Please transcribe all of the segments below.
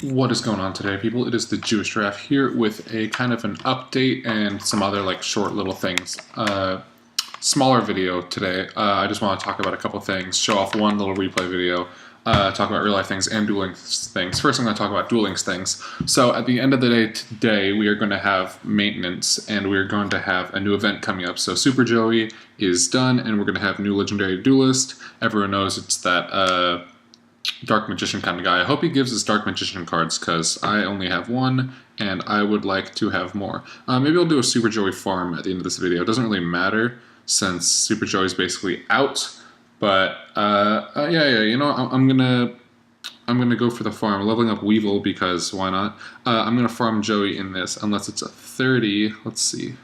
What is going on today, people? It is the Jewish Giraffe here with a kind of an update and some other like short little things. Smaller video today. I just want to talk about a couple things, show off one little replay video, talk about real life things and Duel Links things. First, I'm going to talk about Duel Links things. So at the end of the day today, we are going to have maintenance and we're going to have a new event coming up. So Super Joey is done and we're going to have new Legendary Duelist. Everyone knows it's that Dark Magician kind of guy. I hope he gives us Dark Magician cards because I only have one and I would like to have more. Maybe I'll do a Super Joey farm at the end of this video. It doesn't really matter since Super Joey is basically out. But yeah, you know, I'm gonna go for the farm, leveling up Weevil because why not? I'm gonna farm Joey in this unless it's a 30. Let's see.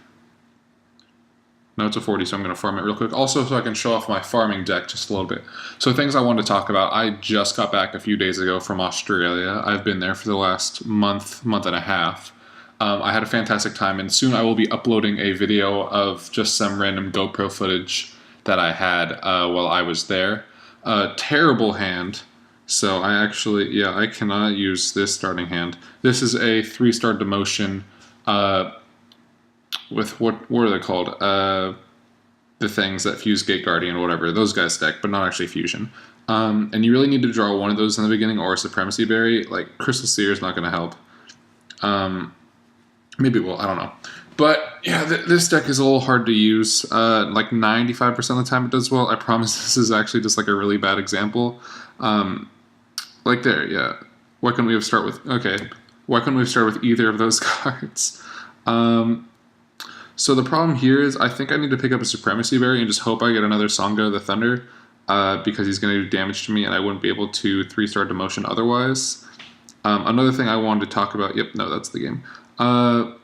No, it's a 40, so I'm going to farm it real quick. Also, so I can show off my farming deck just a little bit. So things I wanted to talk about. I just got back a few days ago from Australia. I've been there for the last month and a half. I had a fantastic time, and soon I will be uploading a video of just some random GoPro footage that I had while I was there. Terrible hand. So I actually, yeah, I cannot use this starting hand. This is a 3-star demotion. With what are they called? The things that fuse Gate Guardian or whatever. Those guys deck, but not actually fusion. And you really need to draw one of those in the beginning or a Supremacy Berry. Like, Crystal Seer is not going to help. Maybe it will, I don't know. But, yeah, this deck is a little hard to use. Like, 95% of the time it does well. I promise this is actually just, like, a really bad example. Like there, yeah. Why couldn't we have start with... Okay. Why couldn't we have started with either of those cards? So the problem here is I think I need to pick up a Supremacy Berry and just hope I get another Songo the Thunder because he's going to do damage to me and I wouldn't be able to 3-star demotion otherwise. Another thing I wanted to talk about... Yep, no, that's the game. So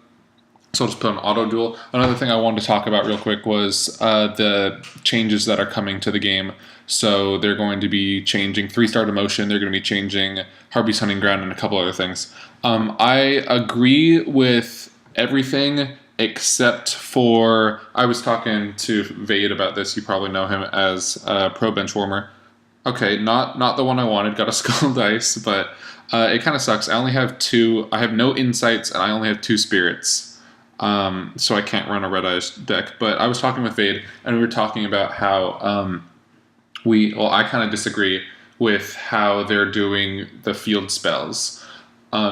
I'll just put an auto duel. Another thing I wanted to talk about real quick was the changes that are coming to the game. So they're going to be changing 3-star demotion. They're going to be changing Harpy's Hunting Ground and a couple other things. I agree with everything except for, I was talking to Vade about this. You probably know him as Pro Benchwarmer. Okay, not the one I wanted. Got a Skull Dice, but it kind of sucks. I only have 2. I have no Insights, and I only have 2 Spirits. So I can't run a Red Eyes deck. But I was talking with Vade, and we were talking about how I kind of disagree with how they're doing the field spells.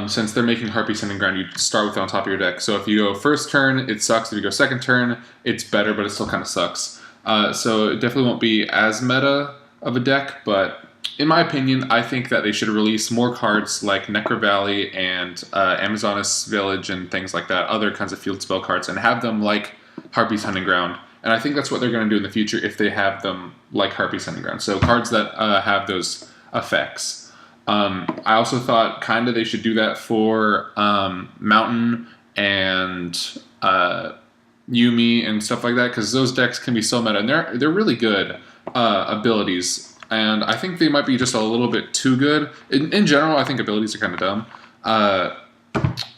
Since they're making Harpy's Hunting Ground, you start with it on top of your deck. So if you go first turn, it sucks. If you go second turn, it's better, but it still kind of sucks. So it definitely won't be as meta of a deck, but in my opinion, I think that they should release more cards like Necro Valley and Amazonas Village and things like that, other kinds of field spell cards, and have them like Harpy's Hunting Ground. And I think that's what they're going to do in the future if they have them like Harpy's Hunting Ground. So cards that have those effects. I also thought kind of they should do that for Mountain and Yuumi and stuff like that, because those decks can be so meta, and they're really good abilities, and I think they might be just a little bit too good. In general, I think abilities are kind of dumb,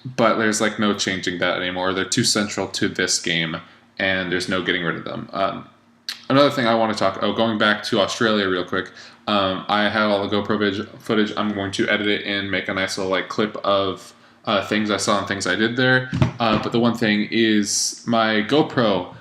but there's like no changing that anymore. They're too central to this game, and there's no getting rid of them. Another thing I want to talk... Oh, going back to Australia real quick. I have all the GoPro footage. I'm going to edit it and make a nice little like clip of things I saw and things I did there. But the one thing is my GoPro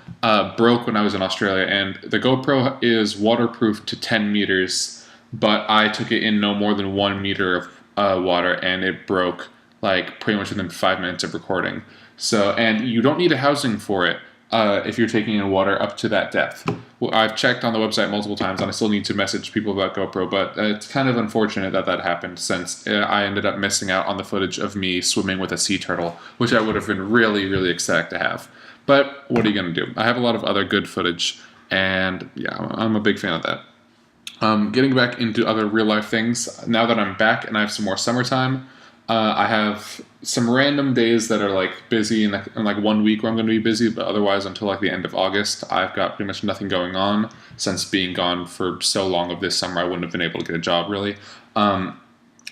broke when I was in Australia. And the GoPro is waterproof to 10 meters. But I took it in no more than 1 meter of water. And it broke like pretty much within 5 minutes of recording. So, and you don't need a housing for it. If you're taking in water up to that depth. Well, I've checked on the website multiple times, and I still need to message people about GoPro, but it's kind of unfortunate that happened, since I ended up missing out on the footage of me swimming with a sea turtle, which I would have been really, really ecstatic to have. But what are you going to do? I have a lot of other good footage, and yeah, I'm a big fan of that. Getting back into other real-life things, now that I'm back and I have some more summertime, I have some random days that are like busy in like 1 week where I'm going to be busy, but otherwise until like the end of August, I've got pretty much nothing going on. Since being gone for so long of this summer, I wouldn't have been able to get a job really.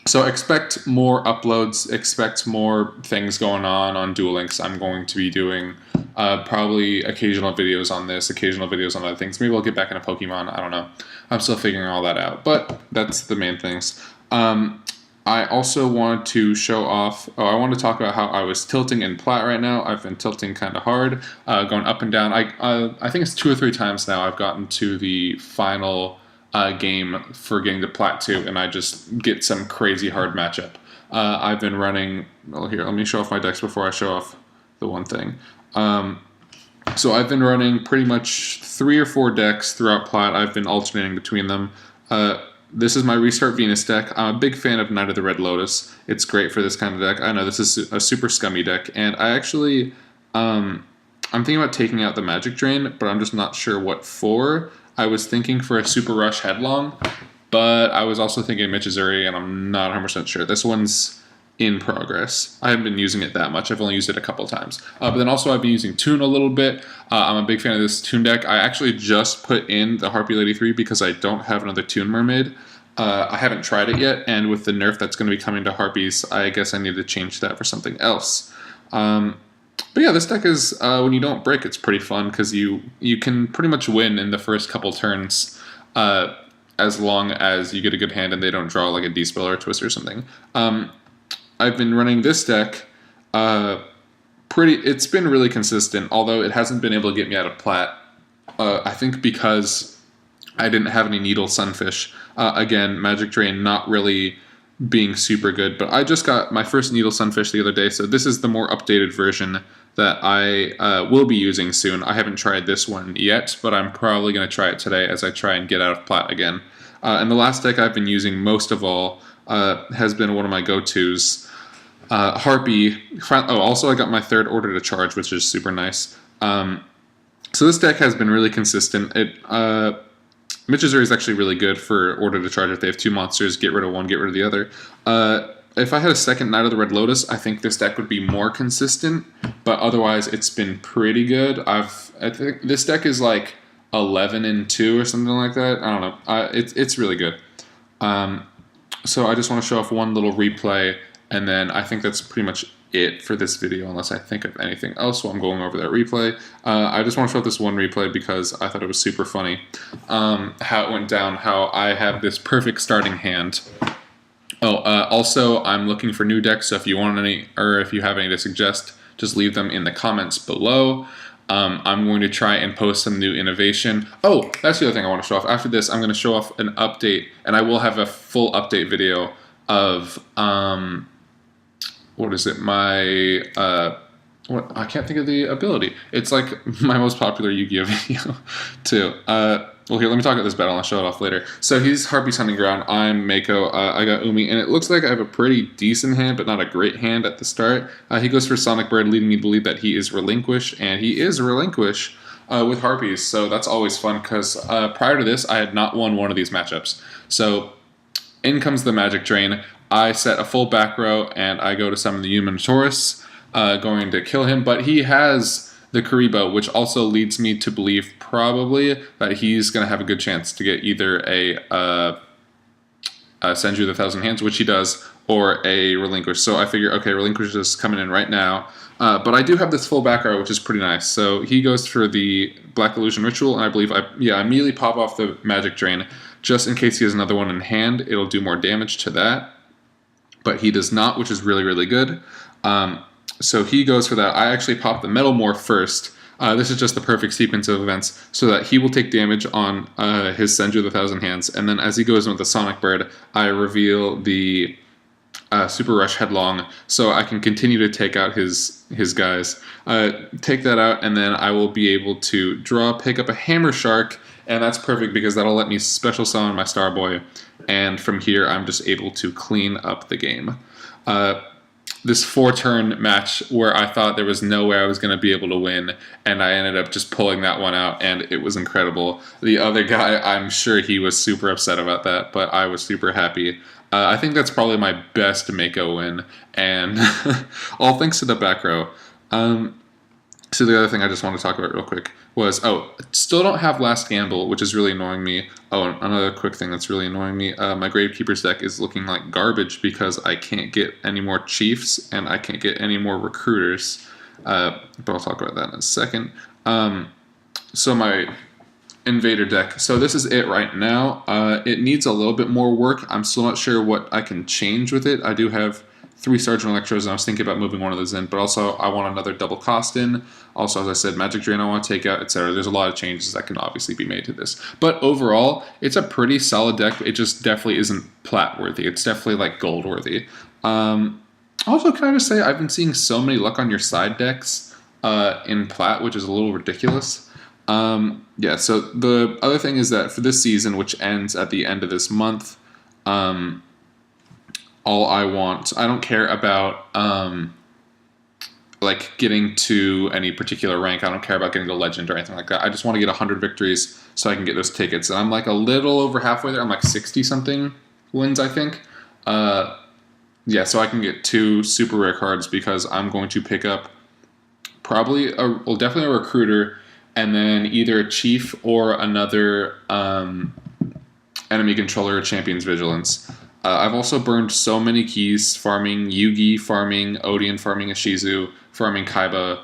So expect more uploads, expect more things going on Duel Links. I'm going to be doing probably occasional videos on this, occasional videos on other things. Maybe I'll get back into Pokemon, I don't know. I'm still figuring all that out, but that's the main things. I also want to show off. Oh, I want to talk about how I was tilting in plat right now. I've been tilting kind of hard, going up and down. I think it's 2 or 3 times now I've gotten to the final game for getting to plat 2, and I just get some crazy hard matchup. I've been running. Well, here, let me show off my decks before I show off the one thing. So I've been running pretty much 3 or 4 decks throughout plat. I've been alternating between them. This is my Restart Venus deck. I'm a big fan of Knight of the Red Lotus. It's great for this kind of deck. I know this is a super scummy deck, and I actually, I'm thinking about taking out the Magic Drain, but I'm just not sure what for. I was thinking for a Super Rush Headlong, but I was also thinking Michizuri, and I'm not 100% sure. This one's in progress. I haven't been using it that much. I've only used it a couple times. But then also I've been using Toon a little bit. I'm a big fan of this Toon deck. I actually just put in the Harpy Lady 3 because I don't have another Toon Mermaid. I haven't tried it yet, and with the nerf that's going to be coming to Harpies, I guess I need to change that for something else. But yeah, this deck is, when you don't break, it's pretty fun because you can pretty much win in the first couple turns as long as you get a good hand and they don't draw like a D-Spell or a Twist or something. I've been running this deck it's been really consistent, although it hasn't been able to get me out of plat. I think because I didn't have any Needle Sunfish. Again, Magic Drain not really being super good, but I just got my first Needle Sunfish the other day, so this is the more updated version that I will be using soon. I haven't tried this one yet, but I'm probably going to try it today as I try and get out of plat again. And the last deck I've been using most of all has been one of my go-tos. Harpy. Also I got my 3rd Order to Charge, which is super nice. So this deck has been really consistent. Michizuri is actually really good for Order to Charge. If they have 2 monsters, get rid of one, get rid of the other. If I had a second Knight of the Red Lotus, I think this deck would be more consistent, but otherwise it's been pretty good. I think this deck is like 11-2 or something like that. I don't know. It's really good. So I just want to show off one little replay, and then I think that's pretty much it for this video, unless I think of anything else while I'm going over that replay. I just want to show this one replay because I thought it was super funny how it went down, how I have this perfect starting hand. Also, I'm looking for new decks, so if you want any, or if you have any to suggest, just leave them in the comments below. I'm going to try and post some new innovation. Oh, that's the other thing I want to show off. After this, I'm going to show off an update, and I will have a full update video of, what is it, my, I can't think of the ability. It's like my most popular Yu-Gi-Oh video, too. Well, here, let me talk about this battle, and I'll show it off later. So he's Harpy's Hunting Ground, I'm Mako, I got Umi, and it looks like I have a pretty decent hand, but not a great hand at the start. He goes for Sonic Bird, leading me to believe that he is Relinquish, and he is Relinquish with Harpies, so that's always fun, because prior to this, I had not won one of these matchups. So in comes the Magic Drain. I set a full back row, and I go to summon the Umanotaurus, going to kill him, but he has the Kuriboh, which also leads me to believe probably that he's going to have a good chance to get either a Senju the Thousand Hands, which he does, or a Relinquish. So I figure, okay, Relinquish is coming in right now. But I do have this full back row, which is pretty nice. So he goes for the Black Illusion Ritual, and I believe I immediately pop off the Magic Drain, just in case he has another one in hand. It'll do more damage to that. But he does not, which is really, really good. So he goes for that. I actually pop the Metal Morph first. This is just the perfect sequence of events, so that he will take damage on his Senju the Thousand Hands, and then as he goes in with the Sonic Bird, I reveal the Super Rush Headlong, so I can continue to take out his guys. Take that out, and then I will be able to pick up a Hammer Shark, and that's perfect because that'll let me special summon my Starboy, and from here I'm just able to clean up the game. This 4-turn match where I thought there was no way I was going to be able to win, and I ended up just pulling that one out, and it was incredible. The other guy, I'm sure he was super upset about that, but I was super happy. I think that's probably my best Mako win, and all thanks to the back row. So the other thing I just want to talk about real quick was, still don't have Last Gamble, which is really annoying me. Oh, and another quick thing that's really annoying me, my Gravekeeper's deck is looking like garbage because I can't get any more Chiefs and I can't get any more Recruiters, but I'll talk about that in a second. So my Invader deck. So this is it right now. It needs a little bit more work. I'm still not sure what I can change with it. I do have 3 Sergeant Electros, and I was thinking about moving one of those in, but also I want another double cost in. Also, as I said, Magic Drain I want to take out, etc. There's a lot of changes that can obviously be made to this. But overall, it's a pretty solid deck. It just definitely isn't plat worthy. It's definitely like gold worthy. Also, can I just say, I've been seeing so many luck on your side decks in plat, which is a little ridiculous. Yeah, so the other thing is that for this season, which ends at the end of this month, all I don't care about like getting to any particular rank. I don't care about getting to legend or anything like that. I just want to get 100 victories so I can get those tickets. And I'm like a little over halfway there. I'm like 60 something wins, I think. Yeah, so I can get 2 super rare cards because I'm going to pick up definitely a recruiter, and then either a chief or another enemy controller or champion's vigilance. I've also burned so many keys farming Yugi, farming Odian, farming Ishizu, farming Kaiba,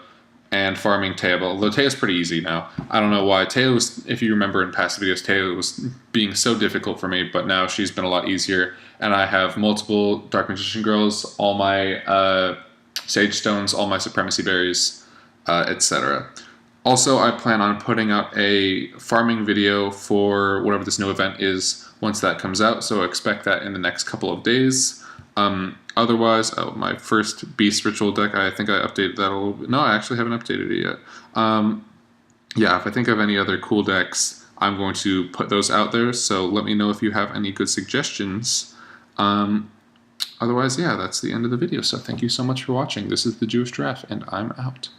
and farming Teo. Although Teo's pretty easy now. I don't know why. Teo was, if you remember in past videos, Teo was being so difficult for me, but now she's been a lot easier. And I have multiple Dark Magician Girls, all my Sage Stones, all my Supremacy Berries, etc. Also, I plan on putting out a farming video for whatever this new event is once that comes out, so expect that in the next couple of days. Otherwise, my first Beast Ritual deck, I think I updated that a little bit. No, I actually haven't updated it yet. Yeah, if I think of any other cool decks, I'm going to put those out there, so let me know if you have any good suggestions. Otherwise, yeah, that's the end of the video, so thank you so much for watching. This is the Jewish Giraffe, and I'm out.